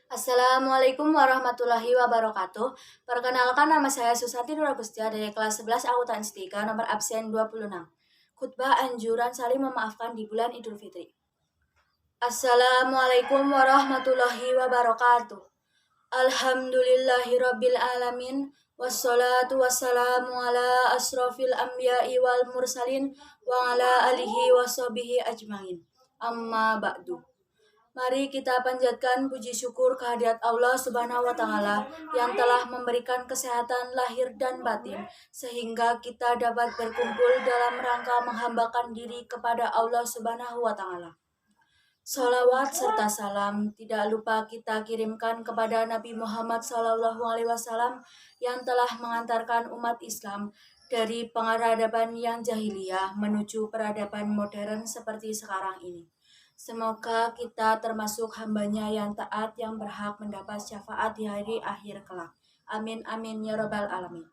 Assalamualaikum warahmatullahi wabarakatuh. Perkenalkan, nama saya Susanti Nuragustia dari kelas 11 Akuntansi 3 nomor absen 26. Khutbah anjuran saling memaafkan di bulan Idul Fitri. Assalamualaikum warahmatullahi wabarakatuh. Alhamdulillahirabbil alamin. Wassalatu wassalamu ala asrofil anbiya'i wal mursalin wa ala alihi washabihi ajmain. Amma ba'du. Mari kita panjatkan puji syukur kehadirat Allah Subhanahu wa Ta'ala yang telah memberikan kesehatan lahir dan batin, sehingga kita dapat berkumpul dalam rangka menghambakan diri kepada Allah Subhanahu wa Ta'ala. Salawat serta salam tidak lupa kita kirimkan kepada Nabi Muhammad SAW yang telah mengantarkan umat Islam dari peradaban yang jahiliyah menuju peradaban modern seperti sekarang ini. Semoga kita termasuk hambanya yang taat yang berhak mendapat syafaat di hari akhir kelak. Amin amin ya robbal alamin.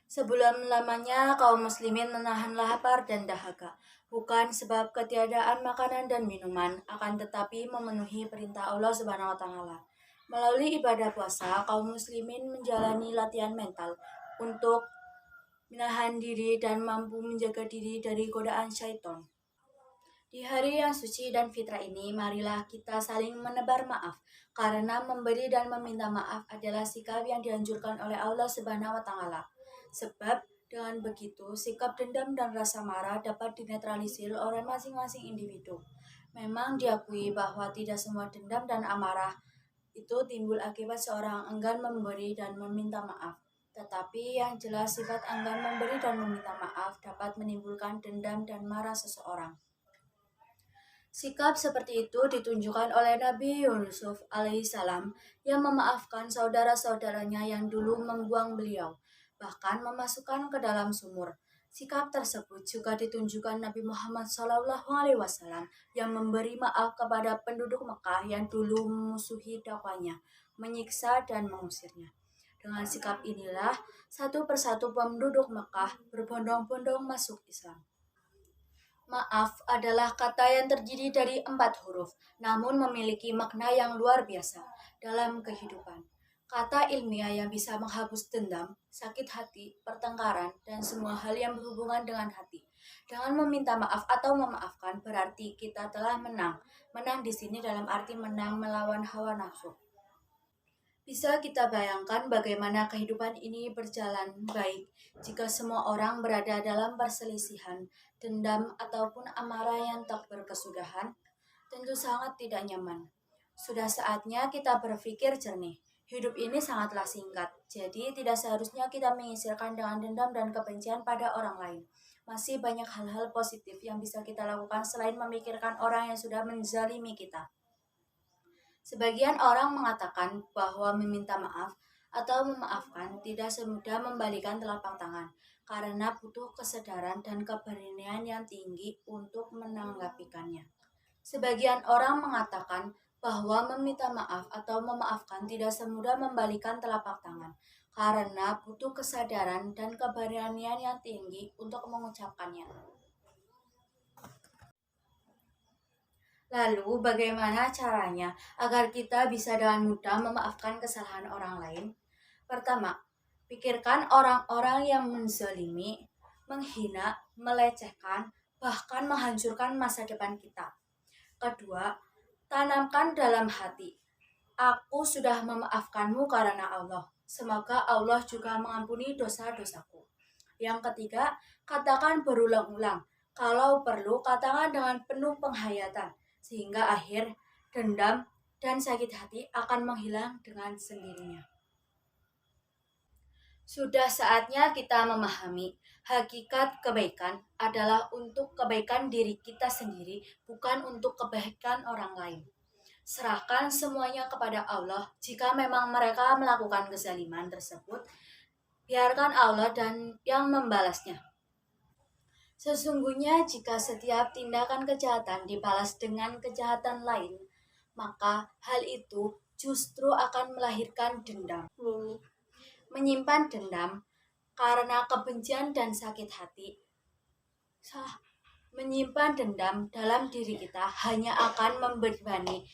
Sebelum lamanya kaum muslimin menahan lapar dan dahaga, bukan sebab ketiadaan makanan dan minuman, akan tetapi memenuhi perintah Allah Subhanahu wa Ta'ala. Melalui ibadah puasa, kaum muslimin menjalani latihan mental untuk menahan diri dan mampu menjaga diri dari godaan syaitan. Di hari yang suci dan fitrah ini, marilah kita saling menebar maaf, karena memberi dan meminta maaf adalah sikap yang dianjurkan oleh Allah Subhanahu wa Ta'ala. Sebab dengan begitu, sikap dendam dan rasa marah dapat dinetralisir oleh masing-masing individu. Memang diakui bahwa tidak semua dendam dan amarah itu timbul akibat seorang enggan memberi dan meminta maaf. Tetapi yang jelas sifat enggan memberi dan meminta maaf dapat menimbulkan dendam dan marah seseorang. Sikap seperti itu ditunjukkan oleh Nabi Yusuf alaihissalam yang memaafkan saudara-saudaranya yang dulu membuang beliau, bahkan memasukkan ke dalam sumur. Sikap tersebut juga ditunjukkan Nabi Muhammad SAW yang memberi maaf kepada penduduk Mekah yang dulu memusuhi dakwanya, menyiksa dan mengusirnya. Dengan sikap inilah satu persatu penduduk Mekah berbondong-bondong masuk Islam. Maaf adalah kata yang terdiri dari 4 huruf, namun memiliki makna yang luar biasa dalam kehidupan. Kata ilmiah yang bisa menghapus dendam, sakit hati, pertengkaran, dan semua hal yang berhubungan dengan hati. Dengan meminta maaf atau memaafkan berarti kita telah menang. Menang di sini dalam arti menang melawan hawa nafsu. Bisa kita bayangkan bagaimana kehidupan ini berjalan baik jika semua orang berada dalam perselisihan, dendam, ataupun amarah yang tak berkesudahan? Tentu sangat tidak nyaman. Sudah saatnya kita berpikir jernih. Hidup ini sangatlah singkat, jadi tidak seharusnya kita mengisirkan dengan dendam dan kebencian pada orang lain. Masih banyak hal-hal positif yang bisa kita lakukan selain memikirkan orang yang sudah menzalimi kita. Sebagian orang mengatakan bahwa meminta maaf atau memaafkan tidak semudah membalikan telapak tangan, karena butuh kesadaran dan keberanian yang tinggi untuk menanggapikannya. Sebagian orang mengatakan bahwa meminta maaf atau memaafkan tidak semudah membalikan telapak tangan, karena butuh kesadaran dan keberanian yang tinggi untuk mengucapkannya. Lalu, bagaimana caranya agar kita bisa dengan mudah memaafkan kesalahan orang lain? Pertama, pikirkan orang-orang yang menzalimi, menghina, melecehkan, bahkan menghancurkan masa depan kita. Kedua, tanamkan dalam hati, aku sudah memaafkanmu karena Allah. Semoga Allah juga mengampuni dosa-dosaku. Yang ketiga, katakan berulang-ulang. Kalau perlu, katakan dengan penuh penghayatan, sehingga akhir dendam dan sakit hati akan menghilang dengan sendirinya. Sudah saatnya kita memahami hakikat kebaikan adalah untuk kebaikan diri kita sendiri, bukan untuk kebaikan orang lain. Serahkan semuanya kepada Allah. Jika memang mereka melakukan kezaliman tersebut, biarkan Allah dan yang membalasnya. Sesungguhnya jika setiap tindakan kejahatan dibalas dengan kejahatan lain, maka hal itu justru akan melahirkan dendam. Menyimpan dendam karena kebencian dan sakit hati. Menyimpan dendam dalam diri kita hanya akan membebani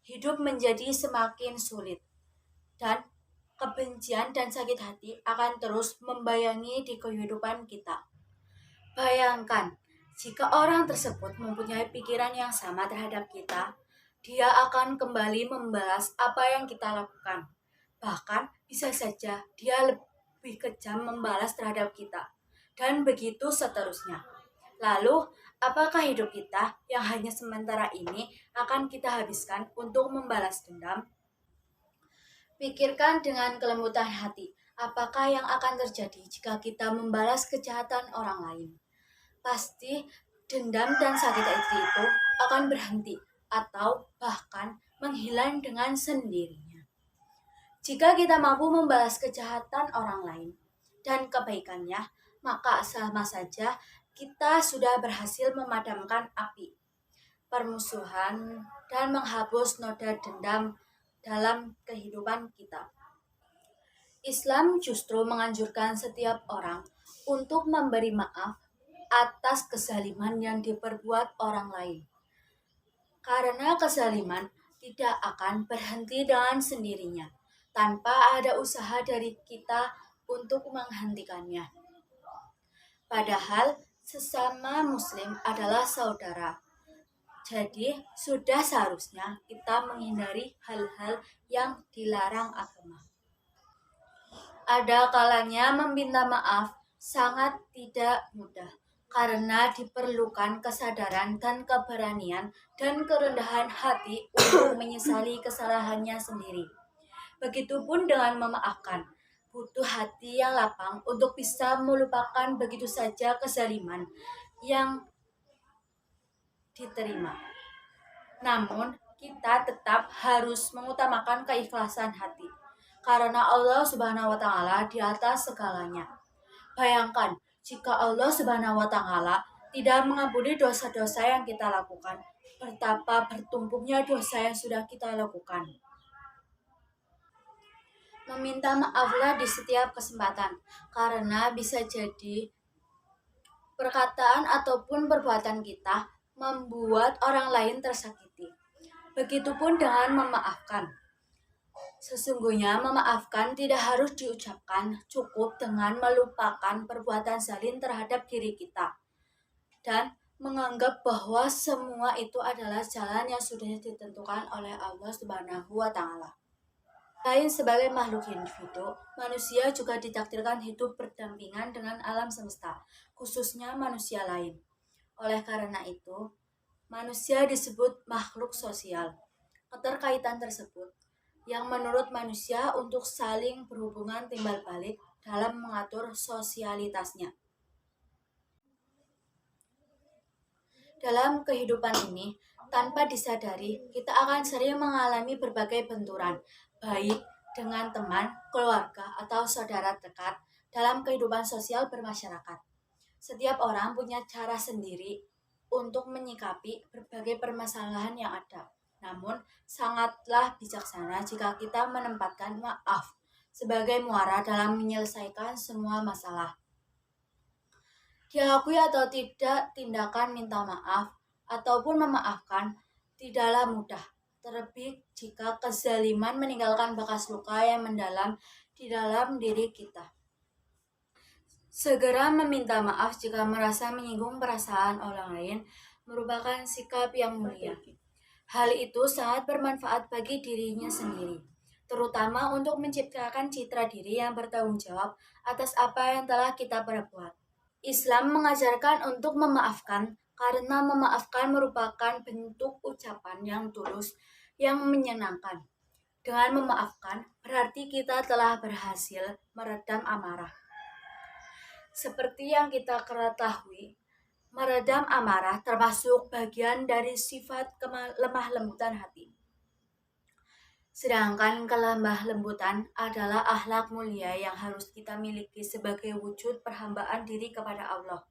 hidup menjadi semakin sulit, dan kebencian dan sakit hati akan terus membayangi di kehidupan kita. Bayangkan, jika orang tersebut mempunyai pikiran yang sama terhadap kita, dia akan kembali membalas apa yang kita lakukan. Bahkan bisa saja dia lebih kejam membalas terhadap kita. Dan begitu seterusnya. Lalu, apakah hidup kita yang hanya sementara ini akan kita habiskan untuk membalas dendam? Pikirkan dengan kelembutan hati, apakah yang akan terjadi jika kita membalas kejahatan orang lain? Pasti dendam dan sakit hati itu akan berhenti atau bahkan menghilang dengan sendirinya. Jika kita mampu membalas kejahatan orang lain dan kebaikannya, maka sama saja kita sudah berhasil memadamkan api permusuhan dan menghapus noda dendam dalam kehidupan kita. Islam justru menganjurkan setiap orang untuk memberi maaf atas kezaliman yang diperbuat orang lain. Karena kezaliman tidak akan berhenti dengan sendirinya tanpa ada usaha dari kita untuk menghentikannya. Padahal sesama muslim adalah saudara. Jadi sudah seharusnya kita menghindari hal-hal yang dilarang agama. Ada kalanya meminta maaf sangat tidak mudah karena diperlukan kesadaran dan keberanian dan kerendahan hati untuk menyesali kesalahannya sendiri. Begitupun dengan memaafkan. Butuh hati yang lapang untuk bisa melupakan begitu saja kezaliman yang diterima. Namun, kita tetap harus mengutamakan keikhlasan hati. Karena Allah Subhanahu wa taala di atas segalanya. Bayangkan, jika Allah Subhanahu wa taala tidak mengampuni dosa-dosa yang kita lakukan, betapa bertumpuknya dosa yang sudah kita lakukan. Meminta maaflah di setiap kesempatan, karena bisa jadi perkataan ataupun perbuatan kita membuat orang lain tersakiti. Begitupun dengan memaafkan. Sesungguhnya memaafkan tidak harus diucapkan, cukup dengan melupakan perbuatan zalim terhadap diri kita. Dan menganggap bahwa semua itu adalah jalan yang sudah ditentukan oleh Allah Subhanahu wa taala. Lain sebagai makhluk individu, manusia juga ditakdirkan hidup berdampingan dengan alam semesta, khususnya manusia lain. Oleh karena itu, manusia disebut makhluk sosial. Keterkaitan tersebut yang menurut manusia untuk saling berhubungan timbal balik dalam mengatur sosialitasnya. Dalam kehidupan ini, tanpa disadari, kita akan sering mengalami berbagai benturan, baik dengan teman, keluarga, atau saudara dekat dalam kehidupan sosial bermasyarakat. Setiap orang punya cara sendiri untuk menyikapi berbagai permasalahan yang ada. Namun, sangatlah bijaksana jika kita menempatkan maaf sebagai muara dalam menyelesaikan semua masalah. Diakui atau tidak, tindakan minta maaf ataupun memaafkan tidaklah mudah. Terlebih jika kezaliman meninggalkan bekas luka yang mendalam di dalam diri kita. Segera meminta maaf jika merasa menyinggung perasaan orang lain merupakan sikap yang mulia. Hal itu sangat bermanfaat bagi dirinya sendiri, terutama untuk menciptakan citra diri yang bertanggung jawab atas apa yang telah kita perbuat. Islam mengajarkan untuk memaafkan karena memaafkan merupakan bentuk ucapan yang tulus yang menyenangkan. Dengan memaafkan berarti kita telah berhasil meredam amarah. Seperti yang kita ketahui, meredam amarah termasuk bagian dari sifat lemah lembutan hati. Sedangkan kelemah lembutan adalah akhlak mulia yang harus kita miliki sebagai wujud perhambaan diri kepada Allah.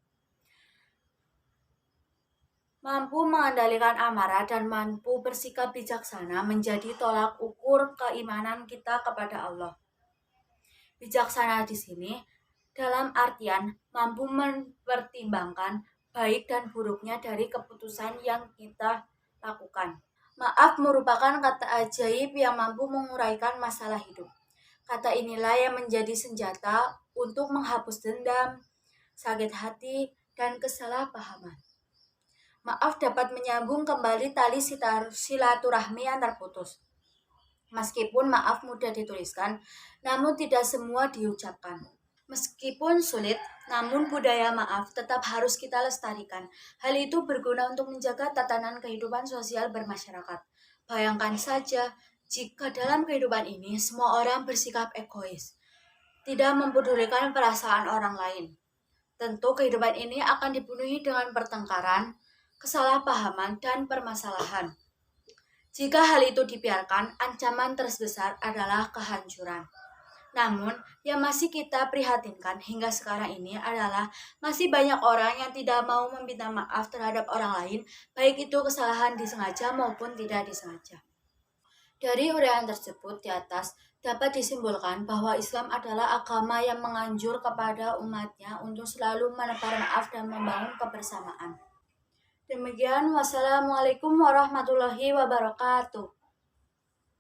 Mampu mengendalikan amarah dan mampu bersikap bijaksana menjadi tolak ukur keimanan kita kepada Allah. Bijaksana di sini dalam artian mampu mempertimbangkan baik dan buruknya dari keputusan yang kita lakukan. Maaf merupakan kata ajaib yang mampu menguraikan masalah hidup. Kata inilah yang menjadi senjata untuk menghapus dendam, sakit hati, dan kesalahpahaman. Maaf dapat menyambung kembali tali silaturahmi yang terputus. Meskipun maaf mudah dituliskan, namun tidak semua diucapkan. Meskipun sulit, namun budaya maaf tetap harus kita lestarikan. Hal itu berguna untuk menjaga tatanan kehidupan sosial bermasyarakat. Bayangkan saja, jika dalam kehidupan ini semua orang bersikap egois, tidak mempedulikan perasaan orang lain. Tentu kehidupan ini akan dipenuhi dengan pertengkaran, kesalahpahaman, dan permasalahan. Jika hal itu dibiarkan, ancaman terbesar adalah kehancuran. Namun, yang masih kita prihatinkan hingga sekarang ini adalah masih banyak orang yang tidak mau meminta maaf terhadap orang lain, baik itu kesalahan disengaja maupun tidak disengaja. Dari uraian tersebut di atas, dapat disimpulkan bahwa Islam adalah agama yang menganjur kepada umatnya untuk selalu menebar maaf dan membangun kebersamaan. Demikian, wassalamualaikum warahmatullahi wabarakatuh.